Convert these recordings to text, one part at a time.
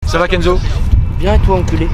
Ça va Kenzo? Bien et toi enculé?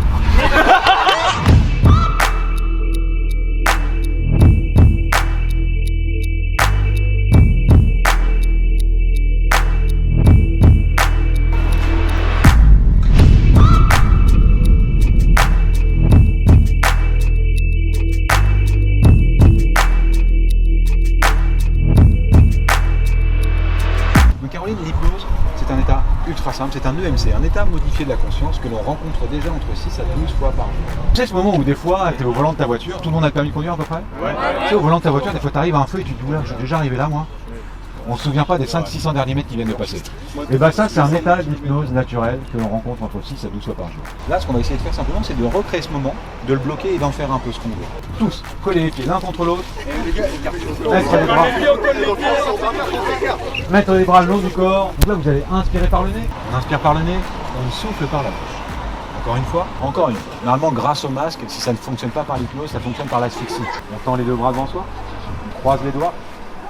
Caroline, l'hypnose, c'est un état ultra simple, c'est un EMC, un état modifié de la conscience que l'on rencontre déjà entre 6 à 12 fois par jour. Tu sais ce moment où des fois, tu es au volant de ta voiture, tout le monde a le permis de conduire à peu près? Ouais. Tu sais, au volant de ta voiture, des fois tu arrives à un feu et tu te dis, oula, je suis déjà arrivé là moi. On se souvient pas des 500-600 derniers mètres qui viennent de passer. Et bah ça, c'est un état d'hypnose naturel que l'on rencontre entre 6 à 12 fois par jour. Là, ce qu'on va essayer de faire simplement, c'est de recréer ce moment, de le bloquer et d'en faire un peu ce qu'on veut. Tous, coller les pieds l'un contre l'autre, mettre les bras le long du corps. Donc là, vous allez inspirer par le nez. On inspire par le nez, on souffle par la bouche. Encore une fois, encore une fois. Normalement, grâce au masque, si ça ne fonctionne pas par l'hypnose, ça fonctionne par l'asphyxie. On tend les deux bras devant soi, on croise les doigts.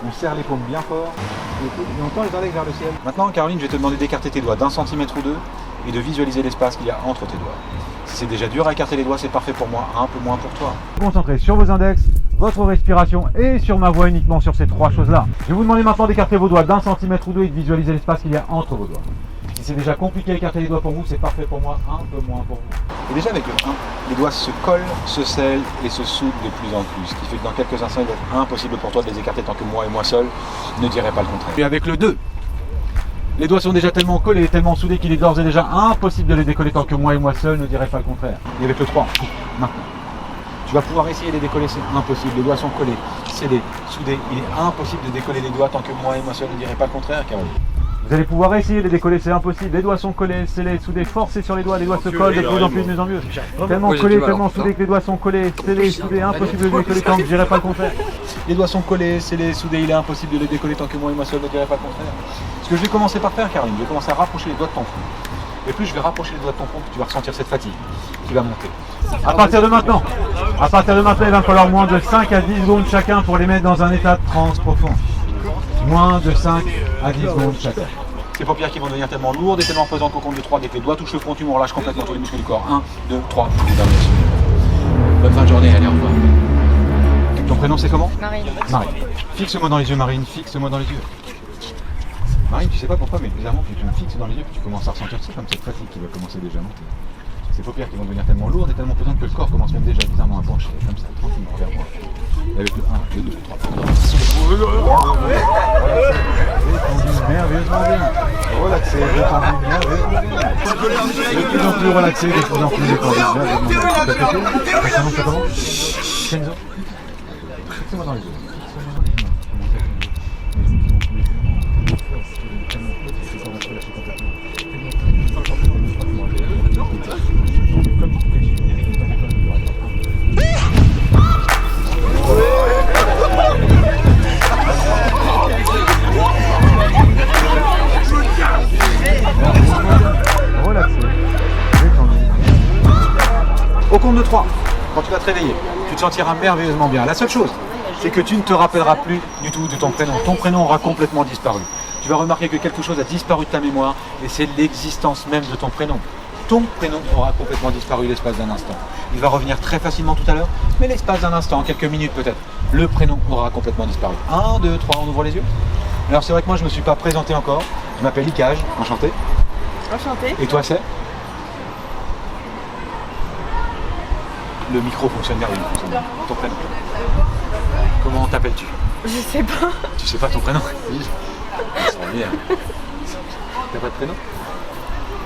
On serre les paumes bien fort et on tend les index vers le ciel. Maintenant, Caroline, je vais te demander d'écarter tes doigts d'1 centimètre ou deux et de visualiser l'espace qu'il y a entre tes doigts. Si c'est déjà dur à écarter les doigts, c'est parfait pour moi, un peu moins pour toi. Concentrez sur vos index, votre respiration et sur ma voix uniquement sur ces trois choses-là. Je vais vous demander maintenant d'écarter vos doigts d'1 centimètre ou deux et de visualiser l'espace qu'il y a entre vos doigts. Si c'est déjà compliqué d'écarter les doigts pour vous, c'est parfait pour moi, un peu moins pour vous. Et déjà avec le 1, les doigts se collent, se scellent et se soudent de plus en plus. Ce qui fait que dans quelques instants, il va être impossible pour toi de les écarter tant que moi et moi seul ne dirais pas le contraire. Et avec le 2, les doigts sont déjà tellement collés, tellement soudés qu'il est d'ores et déjà impossible de les décoller tant que moi et moi seul ne dirais pas le contraire. Et avec le 3, maintenant. Tu vas pouvoir essayer de les décoller, c'est impossible. Les doigts sont collés, scellés, soudés. Il est impossible de décoller les doigts tant que moi et moi seul ne dirais pas le contraire, Caroline. Vous allez pouvoir essayer de les décoller, c'est impossible. Les doigts sont collés, scellés, soudés, forcez sur les doigts se collent de plus en plus, de mieux en mieux. Tellement collés, tellement soudés que les doigts sont collés, scellés, soudés, impossible de les décoller tant que je dirais pas le contraire. Les doigts sont collés, scellés, soudés, il est impossible de les décoller tant que moi et moi seul ne dirais pas le contraire. Ce que je vais commencer par faire, Caroline, je vais commencer à rapprocher les doigts de ton front. Et plus je vais rapprocher les doigts de ton front, tu vas ressentir cette fatigue qui va monter. À partir de maintenant, il va falloir moins de 5 à 10 secondes chacun pour les mettre dans un état de transe profond. Moins de 5 à 10 secondes chacun. Ces paupières qui vont devenir tellement lourdes et tellement pesantes qu'au compte de 3, dès que les doigts touchent le front, tu relâches complètement tous les muscles du corps. 1, 2, 3. Bonne fin de journée, allez, au revoir. Ton prénom c'est comment? Marine. Marine. Fixe-moi dans les yeux, Marine, fixe-moi dans les yeux. Marine, tu sais pas pourquoi, mais bizarrement, plus tu me fixes dans les yeux, plus tu commences à ressentir ça comme cette fatigue qui va commencer déjà à monter. Ces paupières qui vont devenir tellement lourdes et tellement pesantes que le corps commence même déjà bizarrement à pencher, comme ça, tranquillement vers moi. Et avec le 1, le 2, 3. Détendu merveilleusement bien. Relaxé, détendu merveilleusement bien. De plus en plus relaxé, de plus en plus détendu merveilleusement bien. Ça commence comment? Kenzo? Fixez-moi dans les yeux. Au compte de 3, quand tu vas te réveiller, tu te sentiras merveilleusement bien. La seule chose, c'est que tu ne te rappelleras plus du tout de ton prénom. Ton prénom aura complètement disparu. Tu vas remarquer que quelque chose a disparu de ta mémoire et c'est l'existence même de ton prénom. Ton prénom aura complètement disparu l'espace d'un instant. Il va revenir très facilement tout à l'heure, mais l'espace d'un instant, quelques minutes peut-être, le prénom aura complètement disparu. 1, 2, 3, on ouvre les yeux. Alors c'est vrai que moi je ne me suis pas présenté encore. Je m'appelle Icage, enchanté. Enchanté. Et toi c'est? Le micro fonctionne bien, oui, fonctionne bien. Ton prénom. Comment t'appelles-tu? Je sais pas. Tu sais pas ton prénom? Oui. Ça va bien. T'as pas de prénom?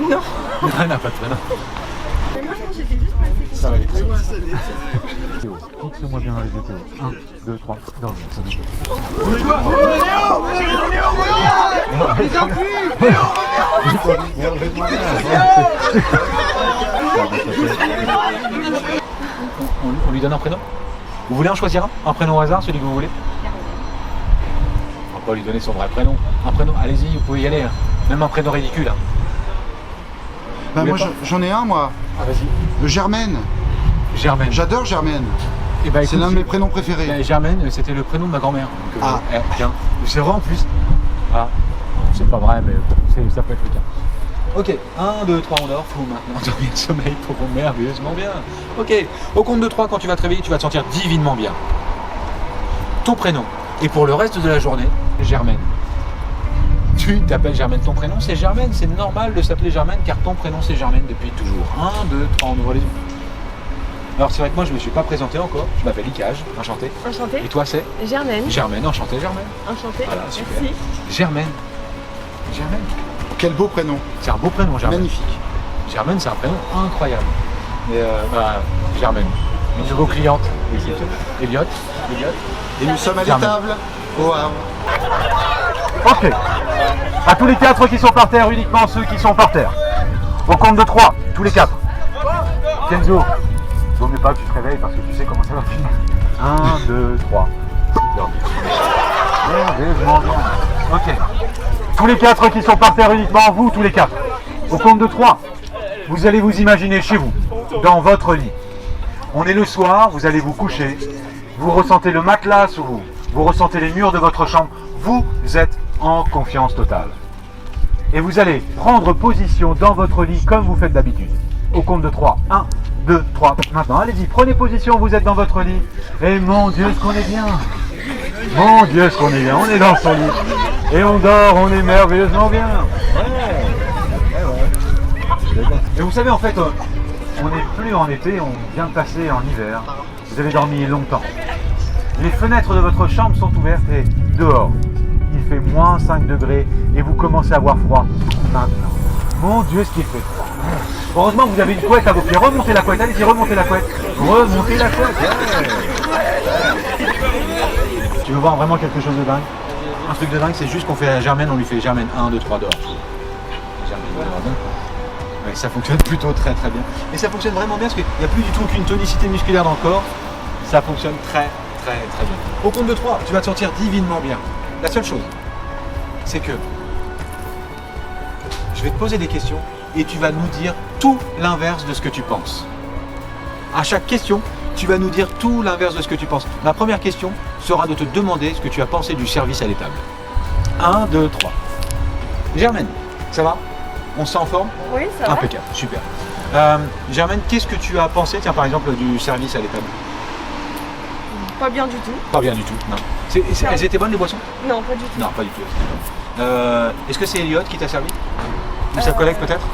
Non. Elle n'a pas de prénom. Mais moi j'étais juste passée. Ça va aller très vite. Théo, fixe-moi bien dans les yeux, Théo. 1, 2, 3, dors bien, ça on lui donne un prénom? Vous voulez en choisir un? Un prénom au hasard, celui que vous voulez? On va pas lui donner son vrai prénom. Un prénom, allez-y, vous pouvez y aller. Hein. Même un prénom ridicule. Hein. Bah moi j'en ai un moi. Ah vas-y. Germaine. Germaine. J'adore Germaine. Eh ben, c'est l'un de mes prénoms préférés. Ben, Germaine, c'était le prénom de ma grand-mère. Ah. Tiens, c'est vrai en plus. Ah, c'est pas vrai, mais ça peut être le cas. Ok, 1, 2, 3, on dort. Faut maintenant dormir de sommeil pour merveilleusement bien. Ok, au compte de 3, quand tu vas te réveiller, tu vas te sentir divinement bien. Ton prénom. Et pour le reste de la journée, Germaine. Tu t'appelles Germaine, ton prénom c'est Germaine, c'est normal de s'appeler Germaine car ton prénom c'est Germaine depuis toujours. 1, 2, 3, on ouvre les yeux. Alors c'est vrai que moi je me suis pas présenté encore, je m'appelle Icage, enchanté. Enchanté. Et toi c'est Germaine. Germaine, enchanté Germaine. Enchantée. Voilà, super. Merci. Germaine. Germaine. Quel beau prénom. C'est un beau prénom, Germaine. Magnifique. Germaine, c'est un prénom incroyable. Et Germaine. Une de vos clientes. Elliot. Et nous sommes à Germaine. l'étable au Havre. Ok. À tous les 4 qui sont par terre, uniquement ceux qui sont par terre. Au compte de 3, tous les 4. Kenzo, vaut mieux pas que tu te réveilles parce que tu sais comment ça va finir. 1, 2, 3. Merveilleusement bien. Ok. Tous les 4 qui sont par terre, uniquement vous, tous les 4. Au compte de 3, vous allez vous imaginer chez vous, dans votre lit. On est le soir, vous allez vous coucher, vous ressentez le matelas sous vous, vous ressentez les murs de votre chambre, vous êtes en confiance totale. Et vous allez prendre position dans votre lit comme vous faites d'habitude. Au compte de 3, 1, 2, 3. Maintenant, allez-y, prenez position, vous êtes dans votre lit. Et mon Dieu, ce qu'on est bien. Mon Dieu, ce qu'on est bien. On est dans son lit. Et on dort, on est merveilleusement bien. Et vous savez, en fait, on n'est plus en été, on vient de passer en hiver. Vous avez dormi longtemps. Les fenêtres de votre chambre sont ouvertes et dehors, il fait moins 5 degrés et vous commencez à avoir froid maintenant. Mon Dieu, ce qui fait froid. Heureusement que vous avez une couette à vos pieds. Remontez la couette, allez-y, remontez la couette. Remontez la couette. Tu veux voir vraiment quelque chose de dingue? Un truc de dingue, c'est juste qu'on fait à Germaine, on lui fait Germaine 1, 2, 3 dehors. Germaine dehors. Ouais, ça fonctionne plutôt très très bien. Et ça fonctionne vraiment bien parce qu'il n'y a plus du tout aucune tonicité musculaire dans le corps. Ça fonctionne très très très bien. Au compte de 3, tu vas te sentir divinement bien. La seule chose, c'est que je vais te poser des questions et tu vas nous dire tout l'inverse de ce que tu penses. À chaque question, tu vas nous dire tout l'inverse de ce que tu penses. Ma première question sera de te demander ce que tu as pensé du service à l'étable. 1, 2, 3. Germaine, ça va? On se sent en forme? Oui, ça va. Impeccable, super. Germaine, qu'est-ce que tu as pensé, tiens, par exemple, du service à l'étable? Pas bien du tout. Pas bien du tout, non. Elles étaient bonnes les boissons? Non, pas du tout. Non, pas du tout. Est-ce que c'est Elliot qui t'a servi? Ou sa collègue peut-être?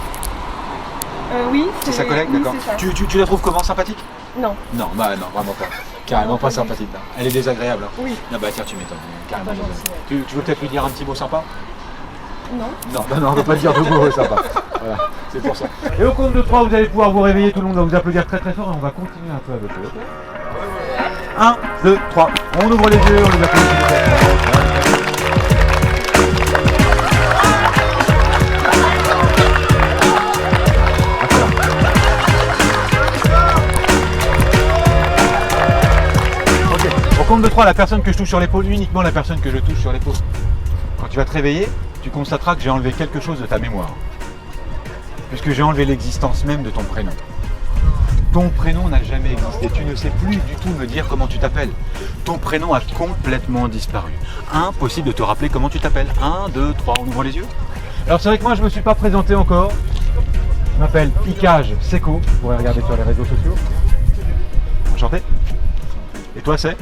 Oui, C'est sa collègue, oui, d'accord. c'est ça. Tu la trouves comment, sympathique? Non. Non, bah non, vraiment pas. Carrément Non, pas pas du sympathique. Non. Elle est désagréable. Hein. Oui. Ah bah tiens, tu m'étonnes. Carrément Pas gentil, désagréable. Tu veux peut-être lui dire un petit mot sympa? Non. Non, bah non, on ne va pas dire de mots sympas. Voilà, c'est pour ça. Et au compte de 3, vous allez pouvoir vous réveiller, tout le monde va vous applaudir très très fort et on va continuer un peu avec eux. 1, 2, 3. On ouvre les yeux, on les applaudit. Au compte de 3, la personne que je touche sur l'épaule, uniquement la personne que je touche sur l'épaule. Quand tu vas te réveiller, tu constateras que j'ai enlevé quelque chose de ta mémoire. Puisque j'ai enlevé l'existence même de ton prénom. Ton prénom n'a jamais existé. Tu ne sais plus du tout me dire comment tu t'appelles. Ton prénom a complètement disparu. Impossible de te rappeler comment tu t'appelles. 1, 2, 3, on ouvre les yeux. Alors c'est vrai que moi je ne me suis pas présenté encore. Je m'appelle Icage Seco. Vous pourrez regarder sur les réseaux sociaux. Enchanté. Et toi c'est?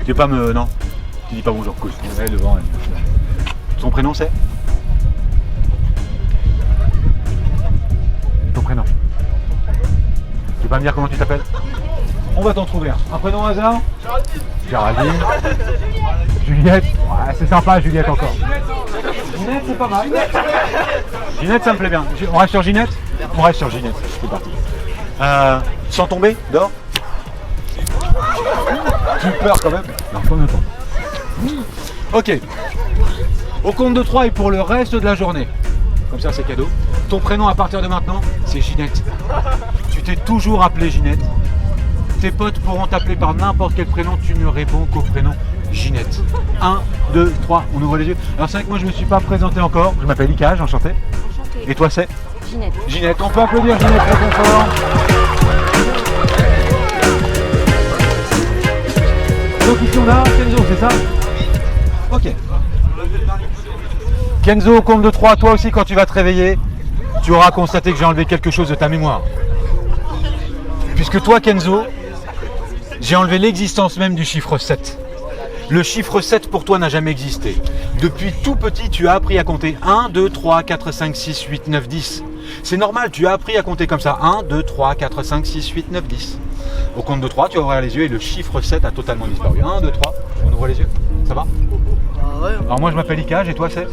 Tu veux pas me... Non. Tu dis pas bonjour, cool. Elle est devant elle. Son prénom c'est? Ton prénom. Tu veux pas me dire comment tu t'appelles? On va t'en trouver un. Un prénom au hasard? Géraldine. Juliette. Ouais, c'est sympa Juliette encore. Ginette c'est pas mal. Ginette ça me plaît bien. On reste sur Ginette? On reste sur Ginette. C'est parti. Sans tomber? Dors? J'ai peur quand même. Non, combien de temps? Ok. Au compte de 3 et pour le reste de la journée. Comme ça c'est cadeau. Ton prénom à partir de maintenant, c'est Ginette. Tu t'es toujours appelé Ginette. Tes potes pourront t'appeler par n'importe quel prénom, tu ne réponds qu'au prénom Ginette. 1, 2, 3, on ouvre les yeux. Alors c'est vrai que moi je me suis pas présenté encore. Je m'appelle Icage, enchanté. Enchantée. Et toi c'est? Ginette. Ginette, on peut applaudir Ginette très très fort. Donc ici on a Kenzo, c'est ça? Ok. Kenzo, au compte de 3, toi aussi quand tu vas te réveiller, tu auras constaté que j'ai enlevé quelque chose de ta mémoire. Puisque toi, Kenzo, j'ai enlevé l'existence même du chiffre 7. Le chiffre 7 pour toi n'a jamais existé. Depuis tout petit, tu as appris à compter 1, 2, 3, 4, 5, 6, 8, 9, 10. C'est normal, tu as appris à compter comme ça. 1, 2, 3, 4, 5, 6, 8, 9, 10. Au compte de 3, tu vas ouvrir les yeux et le chiffre 7 a totalement disparu. 1, 2, 3, on ouvre les yeux. Ça va? Ah ouais. Alors moi je m'appelle Ika, et toi c'est?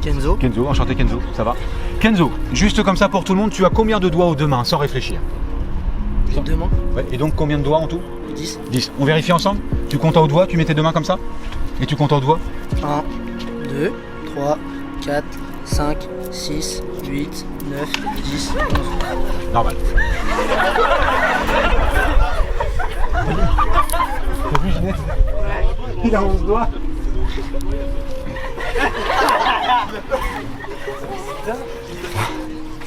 Kenzo. Kenzo, enchanté Kenzo, ça va? Kenzo, juste comme ça pour tout le monde, tu as combien de doigts aux deux mains sans réfléchir? Les deux mains. Ouais, et donc combien de doigts en tout? 10. 10. On vérifie ensemble? Tu comptes à haute voix, tu mets tes deux mains comme ça? Et tu comptes à haute voix? 1, 2, 3, 4, 5, 6, 8, 9, 10, 11. Normal. T'as vu Ginette? Il a 11 doigts.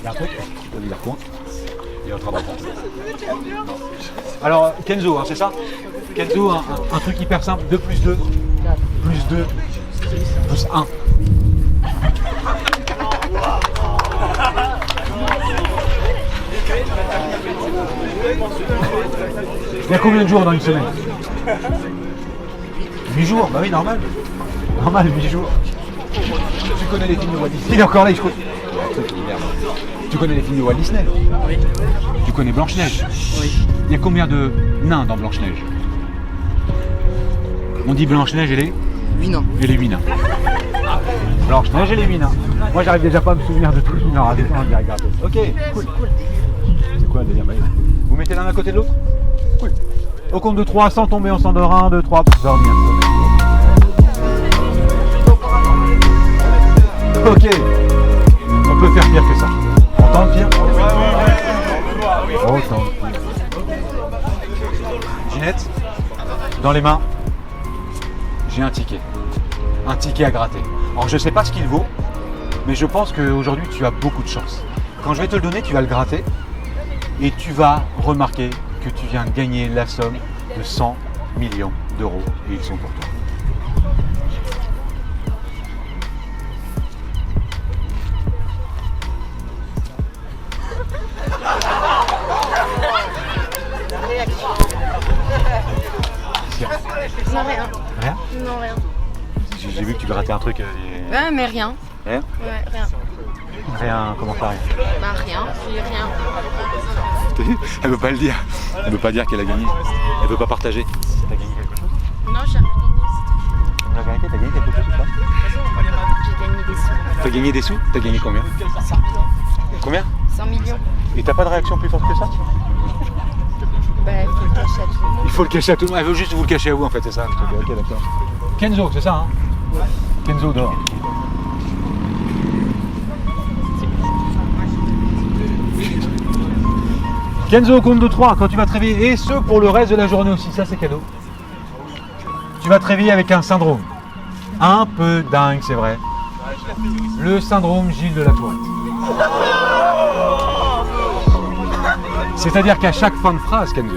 Il y a un truc, tu peux lui dire quoi? Il est en train d'apprendre. Alors Kenzo, hein, c'est ça? Kenzo, un truc hyper simple, 2 plus 2, plus 2, plus 1. Il y a combien de jours dans une semaine? 8 jours, bah oui, normal. Normal, 8 jours. Tu connais les films de Walt Disney? Il est encore là, je crois. Tu connais les films de Walt Disney? Oui. Tu connais Blanche-Neige? Oui. Il y a combien de nains dans Blanche-Neige? On dit Blanche-Neige et les? 8 nains. Et les 8 nains. Blanche-Neige et les 8 nains. Moi, j'arrive déjà pas à me souvenir de tout. Il m'en reste un direct gratos. Ok, cool. C'est quoi le délire? Vous mettez l'un à côté de l'autre? Cool. Au compte de 3, sans tomber, on s'endort. 1, 2, 3, pour dormir. Ok. On peut faire pire que ça. On tente pire? Oh, tente pire. Ginette, dans les mains, j'ai un ticket. Un ticket à gratter. Alors je sais pas ce qu'il vaut, mais je pense qu'aujourd'hui tu as beaucoup de chance. Quand je vais te le donner, tu vas le gratter et tu vas remarquer que tu viens de gagner la somme de 100 millions d'euros et ils sont pour toi. Non, rien. Rien? Non, rien. J'ai vu que tu grattais un truc. Ouais, mais rien. Rien? Ouais, rien. Rien, comment ça rien? Bah, rien. J'ai rien. T'as vu? Elle veut pas le dire. Elle veut pas dire qu'elle a gagné. Elle veut pas partager. T'as gagné quelque chose? Non, j'ai rien gagné. La vérité, t'as gagné quelque chose ou pas? J'ai gagné des sous. T'as gagné des sous? T'as gagné combien? 100 Combien? 100 millions. Et t'as pas de réaction plus forte que ça? Bah, il faut le cacher à tout le monde. Il faut le cacher à tout le monde. Elle veut juste vous le cacher à vous en fait, c'est ça? Ok, d'accord. Kenzo, c'est ça hein? Kenzo dehors. Kenzo au compte de 3, quand tu vas te réveiller, et ce pour le reste de la journée aussi, ça c'est cadeau. Tu vas te réveiller avec un syndrome. Un peu dingue, c'est vrai. Le syndrome Gilles de la Tourette. C'est-à-dire qu'à chaque fin de phrase, Kenzo,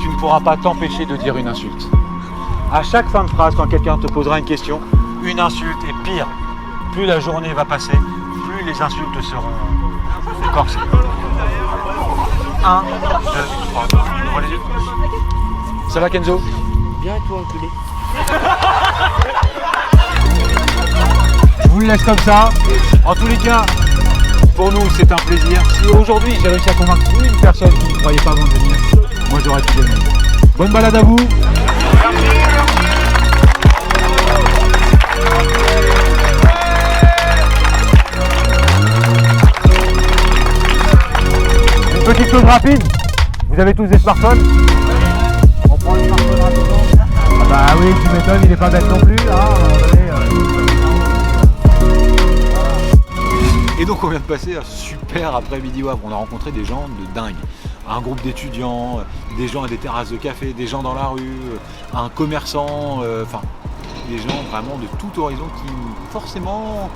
tu ne pourras pas t'empêcher de dire une insulte. À chaque fin de phrase, quand quelqu'un te posera une question, une insulte, et pire, plus la journée va passer, plus les insultes seront corsées. 1, 2, 3. Ouvre les yeux. Ça va Kenzo? Bien et toi, enculé. Je vous le laisse comme ça. En tous les cas, pour nous, c'est un plaisir. Si aujourd'hui j'ai réussi à convaincre une personne qui ne croyait pas avant de venir, moi j'aurais tout gagné. Bonne balade à vous. Une petite chose rapide. Vous avez tous des smartphones? On prend le smartphone rapidement. Ah bah oui, tu m'étonnes, il n'est pas bête non plus. Et donc on vient de passer un super après-midi au Havre. On a rencontré des gens de dingue. Un groupe d'étudiants, des gens à des terrasses de café, des gens dans la rue, un commerçant, enfin des gens vraiment de tout horizon qui forcément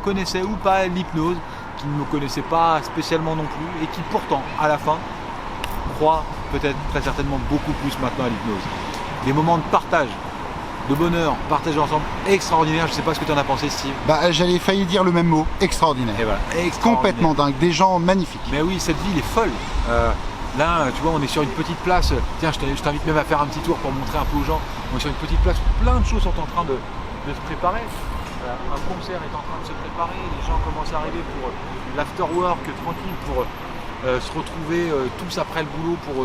connaissaient ou pas l'hypnose, qui ne me connaissaient pas spécialement non plus et qui pourtant à la fin croient peut-être très certainement beaucoup plus maintenant à l'hypnose. Des moments de partage de bonheur partagé ensemble, extraordinaire. Je sais pas ce que tu en as pensé, Steve. Bah, j'allais failli dire le même mot, extraordinaire. Et voilà, extraordinaire. Complètement dingue, des gens magnifiques. Mais oui, cette ville est folle. Là, tu vois, on est sur une petite place. Tiens, je t'invite même à faire un petit tour pour montrer un peu aux gens. On est sur une petite place où plein de choses sont en train de se préparer. Un concert est en train de se préparer. Les gens commencent à arriver pour l'afterwork tranquille, pour se retrouver tous après le boulot pour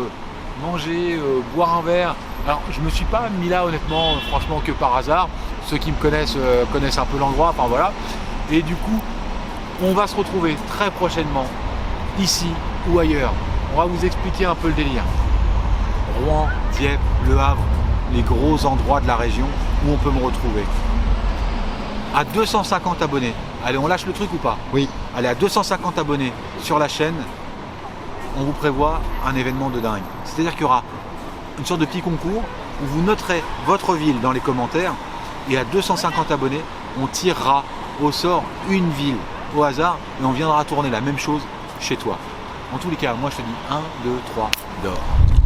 manger, boire un verre. Alors, je me suis pas mis là, honnêtement, franchement, que par hasard. Ceux qui me connaissent connaissent un peu l'endroit. Enfin voilà. Et du coup, on va se retrouver très prochainement, ici ou ailleurs. On va vous expliquer un peu le délire. Rouen, Dieppe, Le Havre, les gros endroits de la région où on peut me retrouver. À 250 abonnés. Allez, on lâche le truc ou pas? Oui. Allez, à 250 abonnés sur la chaîne, on vous prévoit un événement de dingue. C'est-à-dire qu'il y aura une sorte de petit concours où vous noterez votre ville dans les commentaires et à 250 abonnés, on tirera au sort une ville au hasard et on viendra tourner la même chose chez toi. En tous les cas, moi je te dis 1, 2, 3, dors.